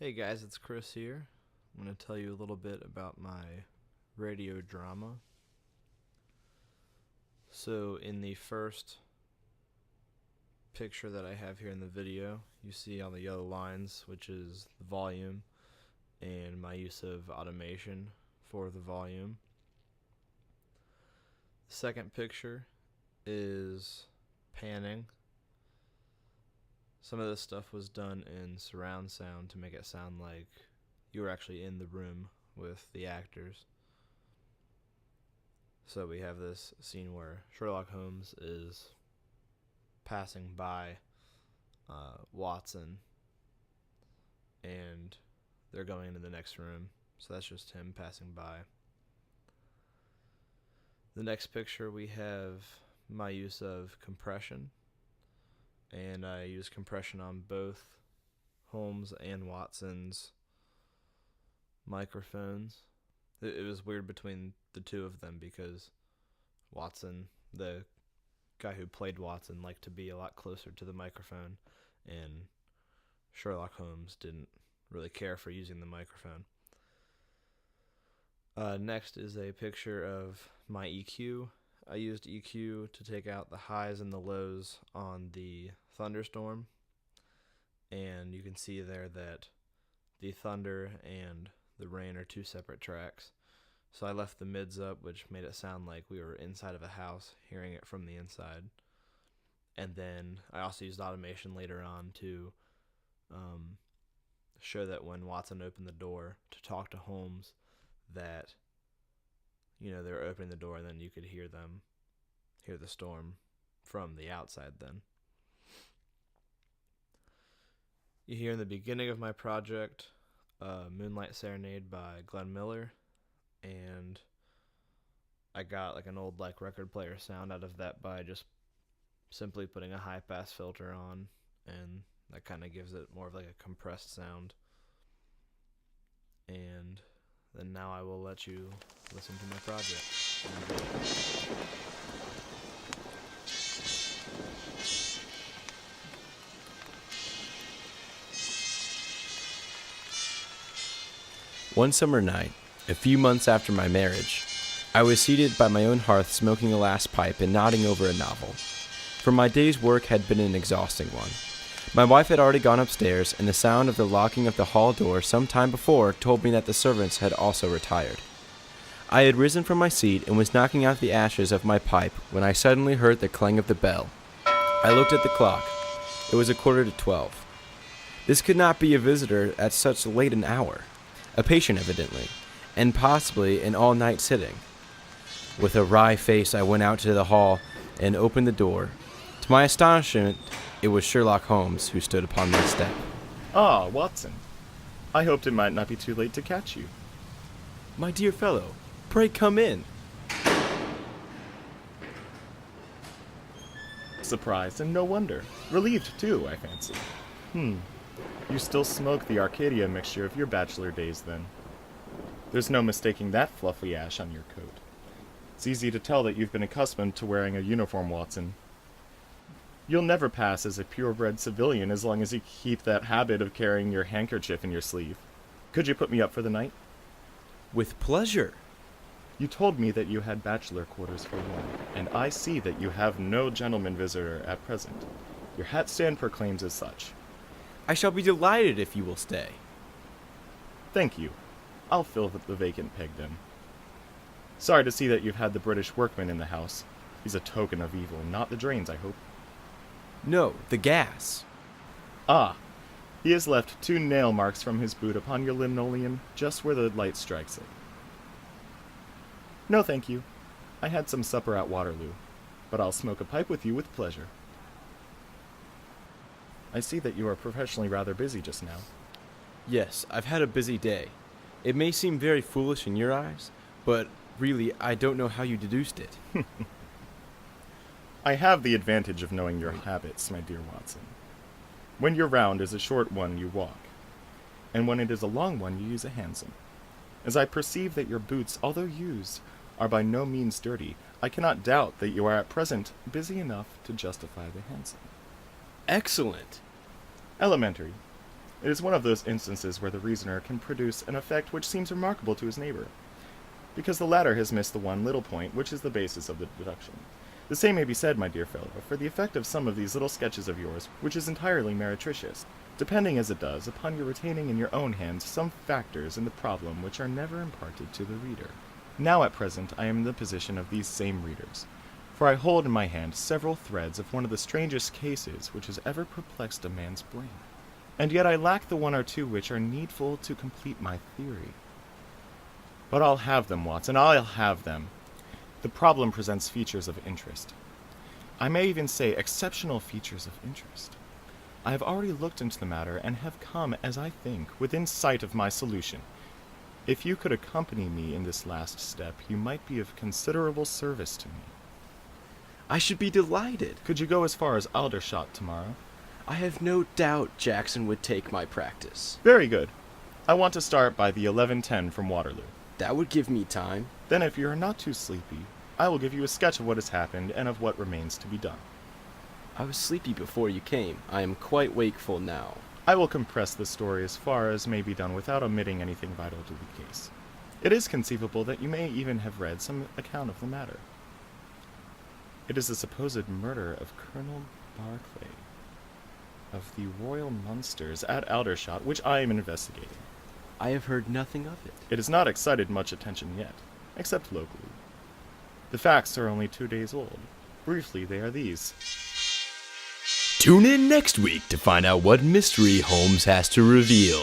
Hey guys, it's Chris here. I'm going to tell you a little bit about my radio drama. So, in the first picture that I have here in the video, you see on the yellow lines, which is the volume and my use of automation for the volume. The second picture is panning. Some of this stuff was done in surround sound to make it sound like you were actually in the room with the actors. So we have this scene where Sherlock Holmes is passing by Watson, and they're going into the next room. So that's just him passing by. The next picture we have my use of compression. And I use compression on both Holmes and Watson's microphones. It was weird between the two of them because Watson, the guy who played Watson, liked to be a lot closer to the microphone, and Sherlock Holmes didn't really care for using the microphone. Next is a picture of my EQ. I used EQ to take out the highs and the lows on the thunderstorm, and you can see there that the thunder and the rain are two separate tracks. So I left the mids up, which made it sound like we were inside of a house, hearing it from the inside. And then I also used automation later on to show that when Watson opened the door to talk to Holmes, that they were opening the door, and then you could hear the storm from the outside then. You hear in the beginning of my project, Moonlight Serenade by Glenn Miller, and I got like an old record player sound out of that by just simply putting a high pass filter on, and that kind of gives it more of like a compressed sound. And then now I will let you listen to my project. One summer night, a few months after my marriage, I was seated by my own hearth smoking a last pipe and nodding over a novel, for my day's work had been an exhausting one. My wife had already gone upstairs, and the sound of the locking of the hall door some time before told me that the servants had also retired. I had risen from my seat and was knocking out the ashes of my pipe when I suddenly heard the clang of the bell. I looked at the clock. It was 11:45. This could not be a visitor at such late an hour. A patient evidently, and possibly an all-night sitting. With a wry face, I went out to the hall and opened the door. To my astonishment, it was Sherlock Holmes who stood upon my step. Ah, Watson. I hoped it might not be too late to catch you. My dear fellow, pray come in. Surprised, and no wonder. Relieved, too, I fancy. You still smoke the Arcadia mixture of your bachelor days, then. There's no mistaking that fluffy ash on your coat. It's easy to tell that you've been accustomed to wearing a uniform, Watson. You'll never pass as a purebred civilian as long as you keep that habit of carrying your handkerchief in your sleeve. Could you put me up for the night? With pleasure. You told me that you had bachelor quarters for one, and I see that you have no gentleman visitor at present. Your hat stand proclaims as such. I shall be delighted if you will stay. Thank you. I'll fill the vacant peg then. Sorry to see that you've had the British workman in the house. He's a token of evil, not the drains, I hope. No, the gas. Ah, he has left 2 nail marks from his boot upon your linoleum, just where the light strikes it. No, thank you. I had some supper at Waterloo, but I'll smoke a pipe with you with pleasure. I see that you are professionally rather busy just now. Yes, I've had a busy day. It may seem very foolish in your eyes, but really, I don't know how you deduced it. I have the advantage of knowing your habits, my dear Watson. When your round is a short one, you walk, and when it is a long one, you use a hansom. As I perceive that your boots, although used, are by no means dirty, I cannot doubt that you are at present busy enough to justify the hansom. Excellent. Elementary. It is one of those instances where the reasoner can produce an effect which seems remarkable to his neighbor, because the latter has missed the one little point which is the basis of the deduction. The same may be said, my dear fellow, for the effect of some of these little sketches of yours, which is entirely meretricious, depending as it does upon your retaining in your own hands some factors in the problem which are never imparted to the reader. Now at present I am in the position of these same readers, for I hold in my hand several threads of one of the strangest cases which has ever perplexed a man's brain, and yet I lack the one or two which are needful to complete my theory. But I'll have them, Watson, I'll have them. The problem presents features of interest. I may even say exceptional features of interest. I have already looked into the matter and have come, as I think, within sight of my solution. If you could accompany me in this last step, you might be of considerable service to me. I should be delighted. Could you go as far as Aldershot tomorrow? I have no doubt Jackson would take my practice. Very good. I want to start by the 11:10 from Waterloo. That would give me time. Then if you are not too sleepy, I will give you a sketch of what has happened and of what remains to be done. I was sleepy before you came. I am quite wakeful now. I will compress the story as far as may be done without omitting anything vital to the case. It is conceivable that you may even have read some account of the matter. It is the supposed murder of Colonel Barclay of the Royal Munsters at Aldershot, which I am investigating. I have heard nothing of it. It has not excited much attention yet, except locally. The facts are only 2 days old. Briefly, they are these. Tune in next week to find out what mystery Holmes has to reveal.